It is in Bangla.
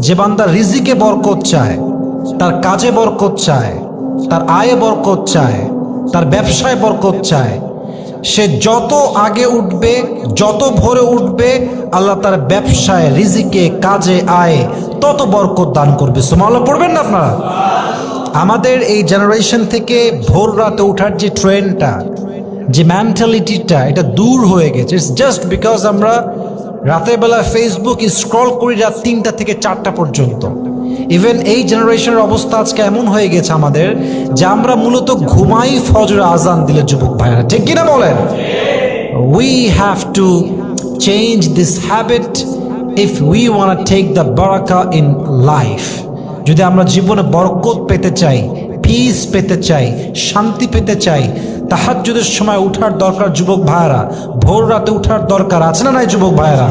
যে বান্দা রিজিকে বরকত চায়, তার কাজে বরকত চায়, তার আয়ে বরকত চায়, তার ব্যবসায় বরকত চায়, সে যত আগে উঠবে, যত ভোরে উঠবে, আল্লাহ তার ব্যবসায়, রিজিকে, কাজে, আয়ে তত বরকত দান করবে। সুবহানাল্লাহ পড়বেন না আপনারা? আমাদের এই জেনারেশন থেকে ভোর রাতে ওঠার যে ট্রেন্ডটা, যে মেন্টালিটিটা, এটা দূর হয়ে গেছে। ইটস জাস্ট বিকজ আমরা রাতের বেলা ফেসবুক স্ক্রল করি রাত 3টা থেকে 4টা পর্যন্ত। ইভেন এই জেনারেশনের অবস্থা আজকে এমন হয়ে গেছে আমাদের, যে আমরা মূলত ঘুমাই ফজরের আজান দিলে, যুবক ভাইরা, ঠিক কিনা বলেন? We have to change this habit if we want to take the বারাকা ইন লাইফ। যদি আমরা জীবনে বরকত পেতে চাই, পিস পেতে চাই, শান্তি পেতে চাই, তাহাজ্জুদের সময় উঠার দরকার যুবক ভাইয়েরা, ভোর রাতে উঠার দরকার আছে না নাই যুবক ভাইয়েরা?